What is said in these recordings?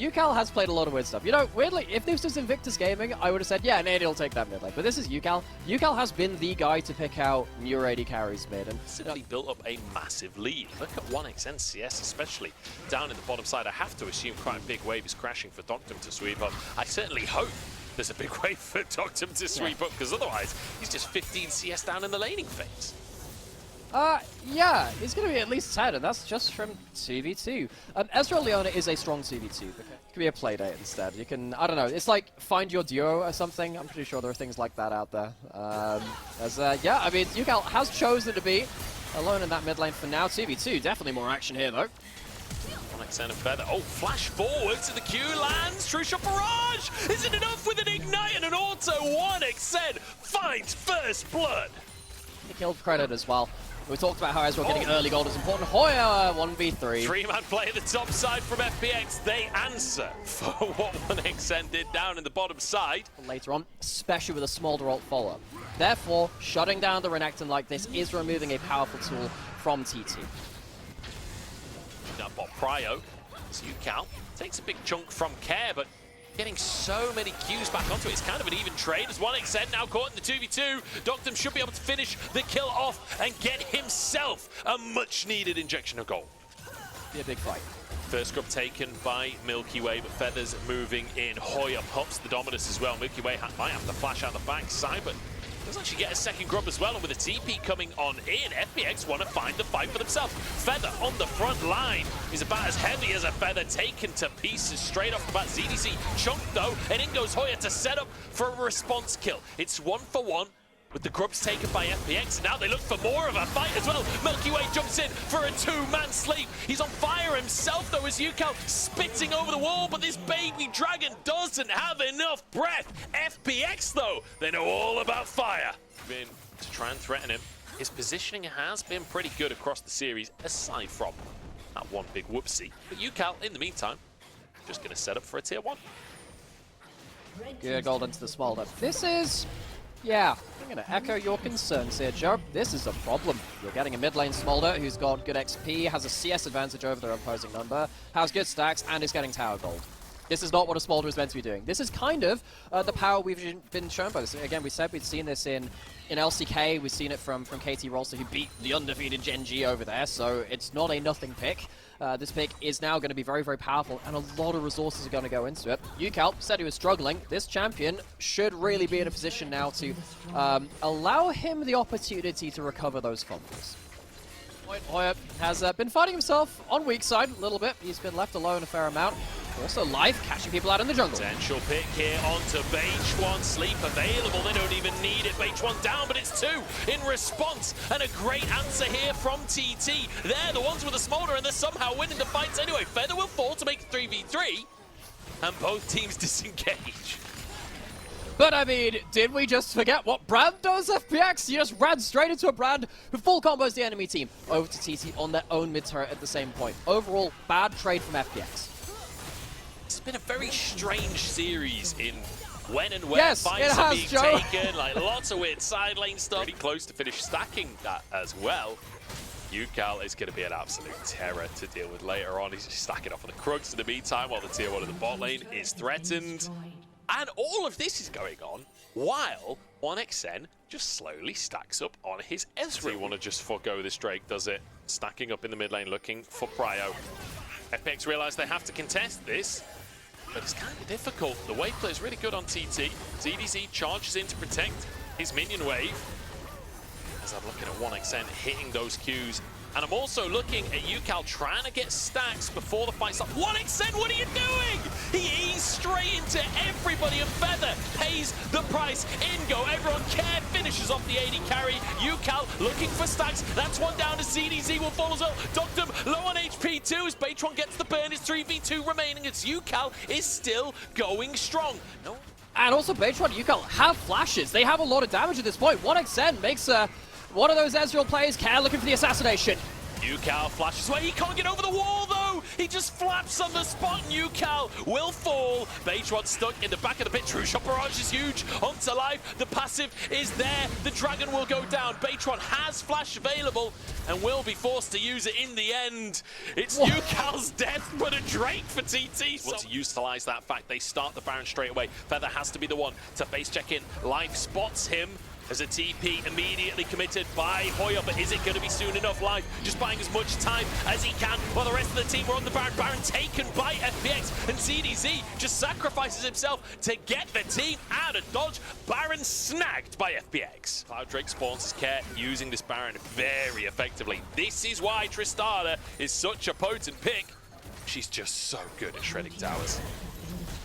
UCal has played a lot of weird stuff. You know, weirdly, if this was Invictus Gaming, I would have said, yeah, Nady will take that mid lane. But this is UCal. UCal has been the guy to pick out newer AD carries mid. And Simply built up a massive lead. Look at 1xN CS, especially down in the bottom side. I have to assume quite a big wave is crashing for Doctum to sweep up. I certainly hope there's a big wave for Doctum to sweep up, because otherwise he's just 15 CS down in the laning phase. Yeah, he's going to be at least 10, and that's just from 2v2. Ezreal Leona is a strong 2v2. It could be a playdate instead. You can, I don't know, it's like find your duo or something. I'm pretty sure there are things like that out there. Yeah, I mean, UCal has chosen to be alone in that mid lane for now. 2v2, definitely more action here, though. onivia and Feather. Oh, flash forward to the Q, lands. True shot barrage! Isn't enough with an ignite and an auto? onivia finds first blood. He killed Credit as well. We talked about how Ezreal getting early gold is important. Hoya 1v3. Three-man play at the top side from FPX. They answer for what onivia did down in the bottom side. Later on, especially with a Smolder ult follow-up. Therefore, shutting down the Renekton like this is removing a powerful tool from TT. Now bot Prio, as UCal takes a big chunk from Care, but getting so many Qs back onto it. It's kind of an even trade, as onivia now caught in the 2v2. Doctum should be able to finish the kill off and get himself a much-needed injection of gold. Be a big fight. First scrub taken by Milky Way, but Feathers moving in. Hoya pops the Dominus as well. Milky Way might have to flash out the backside, but does actually get a second grub as well, and with a TP coming on in, FPX want to find the fight for themselves. Feather on the front line is about as heavy as a feather, taken to pieces straight off the bat. ZDC chunked though, and in goes Hoya to set up for a response kill. It's 1-for-1 with the grubs taken by FPX, and now they look for more of a fight as well. Milky Way jumps in for a two-man sleep. He's on fire himself though, as UCal spitting over the wall, but this baby dragon doesn't have enough breath. FPX though, they know all about fire. Been to try and threaten him. His positioning has been pretty good across the series, aside from that one big whoopsie. But UCal, in the meantime, just gonna set up for a tier 1. Good gold into the Smolder. This is... yeah, I'm going to echo your concerns here, Joe. This is a problem. You're getting a mid lane Smolder who's got good XP, has a CS advantage over their opposing number, has good stacks, and is getting tower gold. This is not what a Smolder is meant to be doing. This is kind of the power we've been shown by this. Again, we said we'd seen this in LCK. We've seen it from KT Rolster, who beat the undefeated Gen G over there, so it's not a nothing pick. This pick is now going to be very, very powerful, and a lot of resources are going to go into it. UCal said he was struggling. This champion should really be in a position now to allow him the opportunity to recover those fumbles. Hoya has been fighting himself on weak side a little bit. He's been left alone a fair amount. Also live, catching people out in the jungle. Potential pick here onto BH1. Sleep available, they don't even need it. BH1 down, but it's 2 in response. And a great answer here from TT. They're the ones with the Smolder, and they're somehow winning the fights anyway. Feather will fall to make it 3v3, and both teams disengage. But I mean, did we just forget what Brand does, FPX? You just ran straight into a Brand who full combos the enemy team over to TT on their own mid turret at the same point. Overall, bad trade from FPX. It's been a very strange series in when and where fights are being taken. Like lots of weird side lane stuff. Pretty close to finish stacking that as well. UCal is going to be an absolute terror to deal with later on. He's just stacking off on the Krugs in the meantime while the tier 1 of the bot lane is threatened. And all of this is going on while onivia just slowly stacks up on his Ezreal. You want to just forego this Drake, does it? Stacking up in the mid lane, looking for Prio. FPX realize they have to contest this, but it's kind of difficult. The wave play is really good on TT. ZDZ charges in to protect his minion wave. As I'm looking at onivia hitting those Qs. And I'm also looking at UCal trying to get stacks before the fight starts. onivia, what are you doing? He eased straight into everybody, and Feather pays the price. In go, everyone. Care finishes off the AD carry. UCal looking for stacks. That's one down to ZDZ will fall as well. Doctum low on HP too as Batron gets the burn. It's 3v2 remaining as UCal is still going strong. No. And also Batron and UCal have flashes. They have a lot of damage at this point. onivia makes one of those Ezreal plays. Care looking for the assassination. UCal flashes away. He can't get over the wall, though. He just flaps on the spot, and UCal will fall. Beitron stuck in the back of the pit. True Shot Barrage is huge. Onto life. The passive is there. The Dragon will go down. Beitron has flash available and will be forced to use it in the end. It's UCal's death, but a Drake for TT. So to utilize that fact, they start the Baron straight away. Feather has to be the one to base check in. Life spots him. As a TP immediately committed by Hoya, but is it going to be soon enough? Life just buying as much time as he can while the rest of the team are on the Baron. Baron taken by FPX, and ZDZ just sacrifices himself to get the team out of dodge. Baron snagged by FPX. Cloud Drake spawns his care using this Baron very effectively. This is why Tristana is such a potent pick. She's just so good at shredding towers.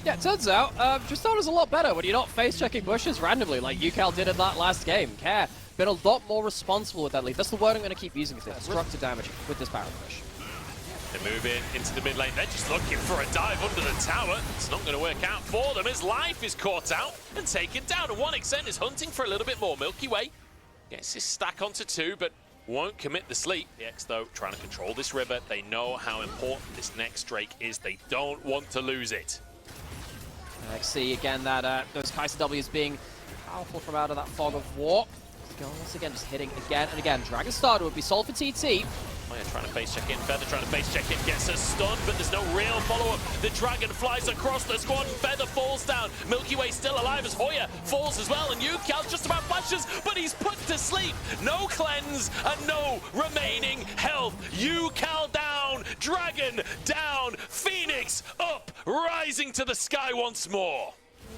Yeah, it turns out, Tristana's a lot better when you're not face-checking bushes randomly like UCal did in that last game. Care, been a lot more responsible with that lead. That's the word I'm going to keep using for destructive damage with this Baron push. They move in into the mid lane. They're just looking for a dive under the tower. It's not going to work out for them as Life is caught out and taken down. And 1xN is hunting for a little bit more. Milky Way gets his stack onto 2, but won't commit the sleep. FPX, though, trying to control this river. They know how important this next Drake is. They don't want to lose it. See again that those Kai'Sa W's being powerful from out of that fog of war. Once again, just hitting again and again. Dragon Starter would be sold for TT. Hoya trying to face check in. Feather trying to face check in. Gets a stun, but there's no real follow-up. The Dragon flies across the squad. Feather falls down. Milky Way still alive as Hoya falls as well. And UCal just about flashes, but he's put to sleep. No cleanse and no remaining health. UCal down. Dragon down. Phoenix up. Rising to the sky once more.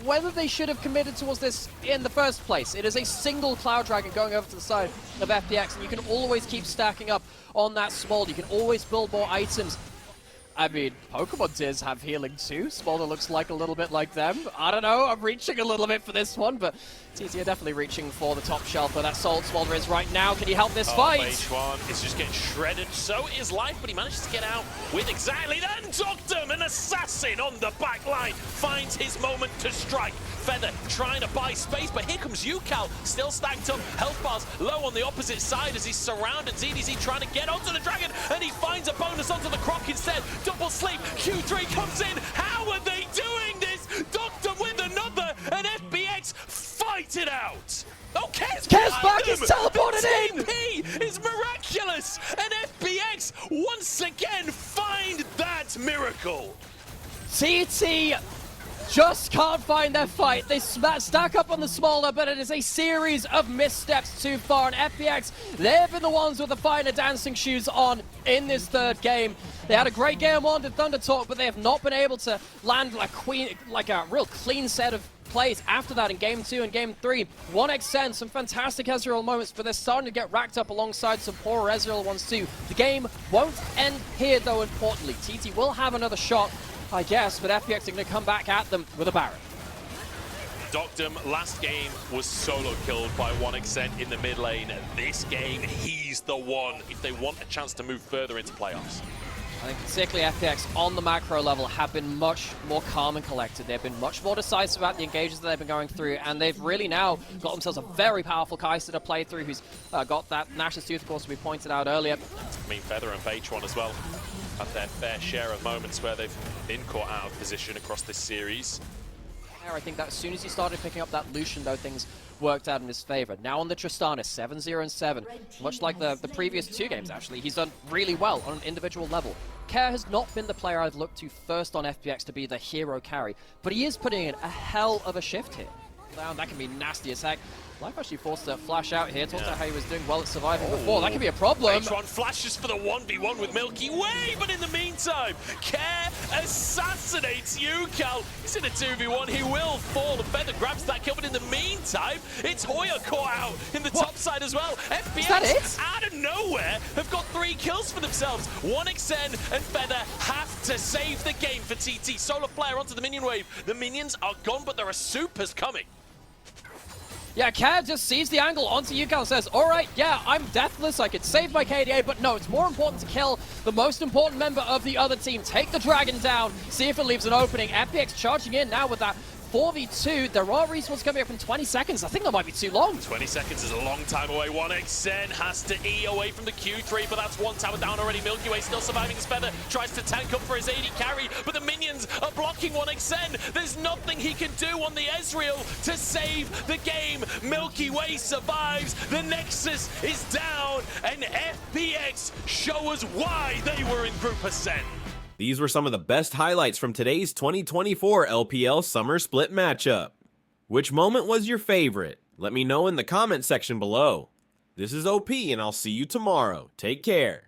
Whether they should have committed towards this in the first place. It is a single Cloud Dragon going over to the side of FPX, and you can always keep stacking up on that Smolder. You can always build more items. I mean, Pokemon Diz have healing too. Smolder looks like a little bit like them. I don't know, I'm reaching a little bit for this one, but TT are definitely reaching for the top shelf where that Soul Smolder is right now. Can he help this fight? H1 is just getting shredded. So is Life, but he manages to get out with exactly that. Doctor, an assassin on the back line, finds his moment to strike. Feather trying to buy space, but here comes UCal, still stacked up. Health bars low on the opposite side as he's surrounded. ZDZ trying to get onto the Dragon, and he finds a bonus onto the Croc instead. Double sleep, Q3 comes in. How are they doing this? Doctor with another, and FPX fight it out. Oh, Care's back, he's teleported in! TP is miraculous, and FPX once again find that miracle. TT just can't find their fight. They stack up on the Smolder, but it is a series of missteps too far. And FPX, they've been the ones with the finer dancing shoes on in this third game. They had a great game one to ThunderTalk, but they have not been able to land like a real clean set of plays after that in Game 2 and Game 3. 1xN, some fantastic Ezreal moments, but they're starting to get racked up alongside some poor Ezreal ones too. The game won't end here, though, importantly. TT will have another shot, I guess, but FPX are going to come back at them with a Baron. Doctum last game was solo killed by 1xN in the mid lane. This game, he's the one if they want a chance to move further into playoffs. I think particularly FPX on the macro level have been much more calm and collected. They've been much more decisive about the engagements that they've been going through, and they've really now got themselves a very powerful Kai'Sa to play through, who's got that Nash's Tooth, of course, we pointed out earlier. I mean, Feather and Beitron as well have their fair share of moments where they've been caught out of position across this series. I think that as soon as he started picking up that Lucian, though, things worked out in his favor. Now on the Tristana, 7-0 and 7. Much like the previous 2 games, actually. He's done really well on an individual level. Care has not been the player I've looked to first on FPX to be the hero carry, but he is putting in a hell of a shift here. That can be nasty as heck. Life actually forced to flash out here. Talked about how he was doing well at surviving before. That could be a problem. Beitron flashes for the 1v1 with Milky Way, but in the meantime, Care assassinates UCal. He's in a 2v1. He will fall. The Feather grabs that kill, but in the meantime, it's Hoya caught out in the top side as well. FPX, out of nowhere, have got 3 kills for themselves. 1xN and Feather have to save the game for TT. Solar Flare onto the minion wave. The minions are gone, but there are supers coming. Yeah, Care just sees the angle onto UCal and says, alright, yeah, I'm deathless, I could save my KDA, but no, it's more important to kill the most important member of the other team. Take the Dragon down, see if it leaves an opening. FPX charging in now with that 4v2. There are respawns coming up in 20 seconds. I think that might be too long. 20 seconds is a long time away. 1xN has to E away from the Q3, but that's one tower down already. Milky Way still surviving his feather. Tries to tank up for his AD carry, but the minions are blocking 1xN. There's nothing he can do on the Ezreal to save the game. Milky Way survives. The Nexus is down, and FPX show us why they were in Group Ascent. These were some of the best highlights from today's 2024 LPL Summer Split matchup. Which moment was your favorite? Let me know in the comment section below. This is OP, and I'll see you tomorrow. Take care.